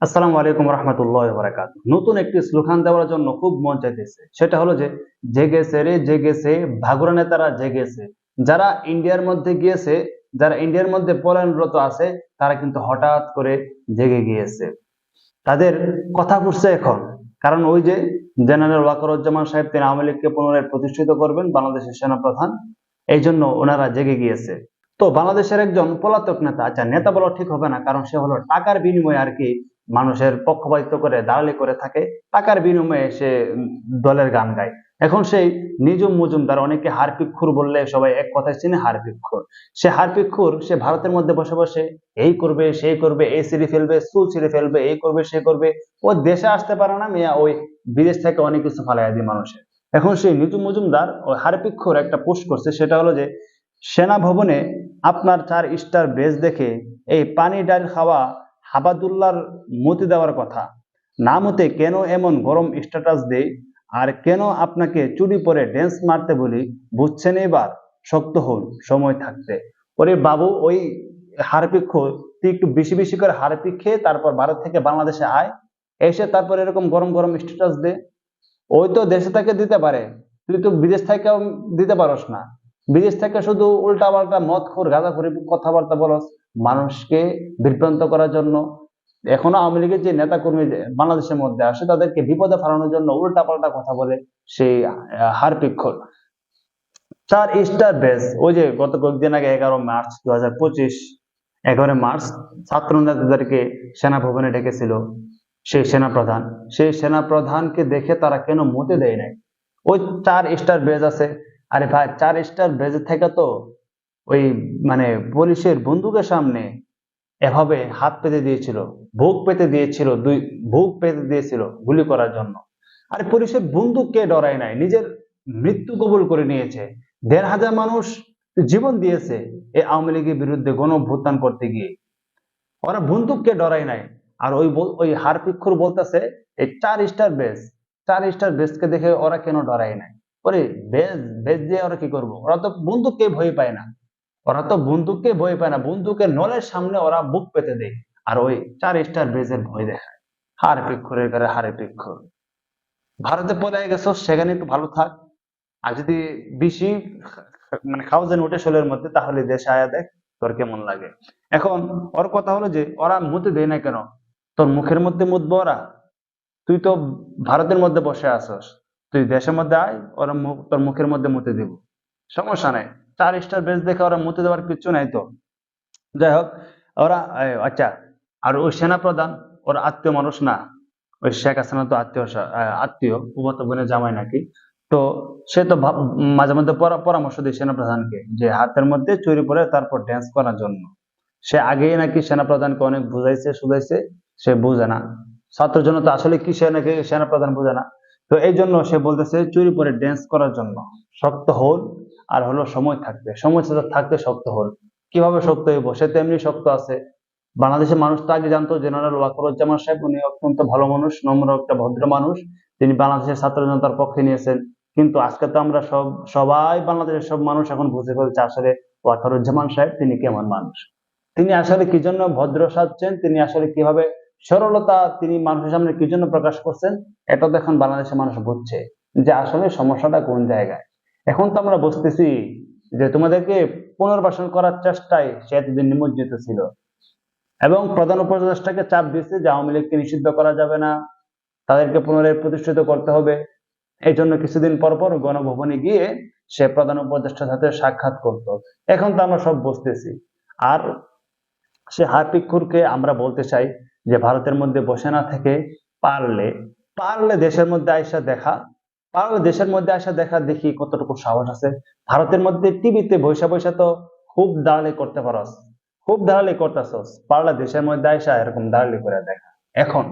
আসসালামু আলাইকুম রহমতুল্লাহ বরাকাত। নতুন একটি স্লোগান দেওয়ার জন্য খুব মন চাইতেছে, সেটা হলো যে জেগেছে রে জেগেছে, ভাগুরা নেতারা জেগেছে। যারা ইন্ডিয়ার মধ্যে গিয়েছে, যারা ইন্ডিয়ার মধ্যে পলায়নরত আছে, তারা কিন্তু হঠাৎ করে জেগে গিয়েছে। তাদের কথা ফুটছে এখন। কারণ ওই যে জেনারেল ওয়াকারুজ্জামান সাহেব, তিনি আওয়ামী লীগকে পুনরায় প্রতিষ্ঠিত করবেন বাংলাদেশের সেনাপ্রধান, এই জন্য ওনারা জেগে গিয়েছে। তো বাংলাদেশের একজন পলাতক নেতা, আচ্ছা নেতা বলা ঠিক হবে না, কারণ সে হলো টাকার বিনিময়ে আর কি মানুষের পক্ষপাতিত্ব করে দালালি করে থাকে। টাকার বিনিময়ে সে দলের গান গায়। এখন সেই নিজুম মজুমদার, অনেকে হারপিক-খুর বললে সবাই এক কথায় চিনে, হারপিক-খুর। সে হারপিক-খুর, সে ভারতের মধ্যে বসে বসে এই করবে সেই করবে, এই ছিঁড়ে ফেলবে চুল ছিঁড়ে ফেলবে, এই করবে সে করবে। ও দেশে আসতে পারে না মিয়া, ওই বিদেশ থেকে অনেক কিছু ফালাইয়া দিয়ে মানুষের। এখন সেই নিজুম মজুমদার ওই হারপিক-খুর একটা পোস্ট করছে, সেটা হলো যে সেনা ভবনে আপনার 4 স্টার বেজ দেখে এই পানি ডাল খাওয়া হাবাদুল্লাহর মতি দেওয়ার কথা না, মতে কেন এমন গরম স্ট্যাটাস দেই, আর কেন আপনাকে চুরি পরে ড্যান্স মারতে বলি, বুঝছেন এবার? শক্ত হন সময় থাকতে। ওরে বাবু, ওই হারপিক তুই একটু বেশি বেশি করে হারপিক খেয়ে তারপর ভারত থেকে বাংলাদেশে আয়, এসে তারপর এরকম গরম গরম স্ট্যাটাস দে। ওই তো দেশে থেকে দিতে পারে, তুই তো বিদেশ থেকেও দিতে পারস না। বিদেশ থেকে শুধু উল্টা পাল্টা মদখোর গাঁজাখোরি কথাবার্তা বলস, মানুষকে বিভ্রান্ত করার জন্য। এখনো আওয়ামী লীগের যে নেতা কর্মী বাংলাদেশের মধ্যে আসে, তাদেরকে বিপদে ফেলানোর জন্য উল্টা পাল্টা কথা বলে সেই হারপিক। 4 স্টার বেস, ওই যে গত কয়েকদিন আগে 11 মার্চ 2025, 11 মার্চ ছাত্র নেতাদেরকে সেনা ভবনে ডেকেছিল সেই সেনাপ্রধান। সেই সেনাপ্রধানকে দেখে তারা কেন মতে দেয় নাই? ওই 4 স্টার বেজ আছে। আরে ভাই, 4 স্টার বেজের থেকে তো ওই মানে পুলিশের বন্দুকের সামনে এভাবে হাত পেতে দিয়েছিল, বুক পেতে দিয়েছিল, বুক পেতে দিয়েছিল গুলি করার জন্য। আরে পুলিশের বন্দুককে ডরায় নাই, নিজের মৃত্যু কবুল করে নিয়েছে। 1,500 মানুষ জীবন দিয়েছে এই আওয়ামী লীগের বিরুদ্ধে গণ অভ্যুত্থান করতে গিয়ে। ওরা বন্দুককে ডরায় নাই। আর ওই হারপিক্ষুর বলতেছে এই 4 স্টার বেস, 4 স্টার বেসকে দেখে ওরা কেন ডরায় নাই? ওরে বেস, বেস দিয়ে ওরা কি করবো? ওরা তো বন্দুককে ভয় পায় না, ওরা তো বন্দুককে ভয় পায় না, বন্দুকের নলের সামনে ওরা বুক পেতে দেয়। আর ওই 4 স্টার বেজের ভয় দেখায়। হারপিক্ষুরের ঘরে হারপিক্ষুর। ভারতে পলায় গেছো, সেখানে একটু ভালো থাক। আর যদি বেশি খাওয়া যেন উঠে শোলের মধ্যে, তাহলে দেশে আয়া দেখ তোর কেমন লাগে। এখন ওর কথা হলো যে ওরা মুতে দেয় না কেন? তোর মুখের মধ্যে মুতবো ওরা? তুই তো ভারতের মধ্যে বসে আসস, তুই দেশের মধ্যে আয়, ওরা তোর মুখের মধ্যে মুতে দিব, সমস্যা নাই। 4 স্টার বেস দেখে ওরা মুতে দেওয়ার কিচ্ছু নাই তো। যাই হোক, ওরা আচ্ছা। আর ওই সেনা প্রধান ওর আত্মীয় মানুষ না? ওই শেখ হাসিনা তো আত্মীয়, ফুফাতো বোনের জামাই নাকি। তো সে তো মাঝে মধ্যে পরামর্শ দেয় সেনা প্রধানকে যে হাতের মধ্যে চুরি পরে তারপর ড্যান্স করার জন্য। সে আগেই নাকি সেনা প্রধানকে অনেক বুঝাইছে শুধাইছে, সে বুঝে না। ছাত্র জনতা আসলে কি, সে নাকি সেনা প্রধান বুঝে না। তো এই জন্য সে বলতেছে চুরি পরে ড্যান্স করার জন্য। শক্ত হল, আর হলো সময় থাকতে, সময় সাথে থাকতে শক্ত হল। কিভাবে শক্ত হইব? সে তো এমনি শক্ত আছে। বাংলাদেশের মানুষ তো আগে জানতো জেনারেল ওয়াকারুজ্জামান সাহেব, উনি অত্যন্ত ভালো মানুষ, নম্র একটা ভদ্র মানুষ। তিনি বাংলাদেশের ছাত্র জনতার পক্ষে নিয়েছেন। কিন্তু আজকে তো আমরা সবাই বাংলাদেশের সব মানুষ এখন বুঝে ফেলছে আসলে ওয়াকারুজ্জামান সাহেব তিনি কেমন মানুষ। তিনি আসলে কি জন্য ভদ্র সাজছেন, তিনি আসলে কিভাবে সরলতা তিনি মানুষের সামনে কি জন্য প্রকাশ করছেন, এটা তো এখন বাংলাদেশের মানুষ বুঝছে যে আসলে সমস্যাটা কোন জায়গায়। এখন তো আমরা বুঝতেছি যে তোমাদেরকে পুনর্বাসন করার চেষ্টায় সে এতদিন নিমজ্জিত ছিল, এবং প্রধান উপদেষ্টাকে চাপ দিচ্ছে যে আওয়ামী লীগকে নিষিদ্ধ করা যাবে না, তাদেরকে পুনরায় প্রতিষ্ঠিত করতে হবে। এই জন্য কিছুদিন পর পর গণভবনে গিয়ে সে প্রধান উপদেষ্টার সাথে সাক্ষাৎ করতো। এখন তো আমরা সব বুঝতেছি। আর সে হারপিক-খুরকে আমরা বলতে চাই যে ভারতের মধ্যে বসে না থেকে পারলে, দেশের মধ্যে আইসা দেখা, পারলে দেশের মধ্যে আসা দেখা, দেখি কতটুকু সাহস আছে। ভারতের মধ্যে টিভিতে বৈশা বৈশা তো খুব দালালি করতে পারস, খুব দালালি করতেছস, পারলে দেশের মধ্যে আইসা এরকম দালালি করে দেখা। এখন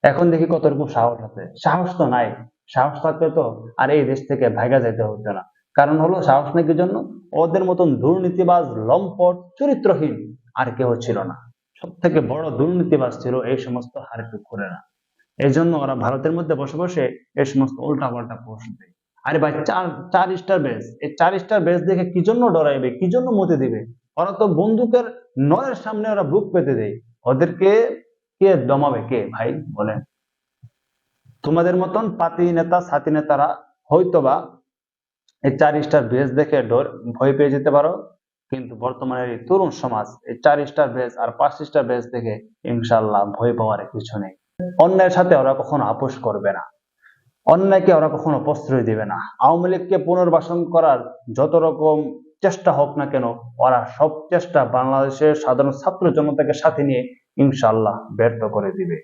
এখন দেখি কতটুকু সাহস আছে। সাহস তো নাই। সাহস থাকলে তো আর এই দেশ থেকে ভাইগা যেতে হতো না। কারণ হলো সাহস নেই কি জন্য? ওদের মতন দুর্নীতিবাজ, লম্পট, চরিত্রহীন আর কেউ ছিল না। সব থেকে বড় দুর্নীতিবাজ ছিল এই সমস্ত হারপিক-খুরেরা। এই জন্য ওরা ভারতের মধ্যে বসে বসে এই সমস্ত উল্টা পাল্টা পোস্ট দেয়। আরে ভাই, চার চার স্টার বেস, এই 4 স্টার বেস দেখে কি জন্য ডরাইবে, কি জন্য মতে দিবে? ওরা তো বন্দুকের নলের সামনে ওরা বুক পেতে দেয়। ওদেরকে কে দমাবে? কে ভাই বলেন? তোমাদের মতন পাতি নেতা ছাতি নেতারা হয়তোবা এই 4 স্টার বেজ দেখে ভয় পেয়ে যেতে পারো, কিন্তু বর্তমানের এই তরুণ সমাজ এই 4 স্টার বেজ আর 5 স্টার বেজ দেখে ইনশাল্লাহ ভয় পাওয়ার কিছু নেই। অন্যায়ের সাথে ওরা কখনো আপোষ করবে না, অন্যায়কে ওরা কখনো প্রশ্রয় দিবে না। আওয়ামী লীগকে পুনর্বাসন করার যত রকম চেষ্টা হোক না কেন, ওরা সব চেষ্টা বাংলাদেশের সাধারণ ছাত্র জনতাকে সাথে নিয়ে ইনশাল্লাহ ব্যর্থ করে দিবে।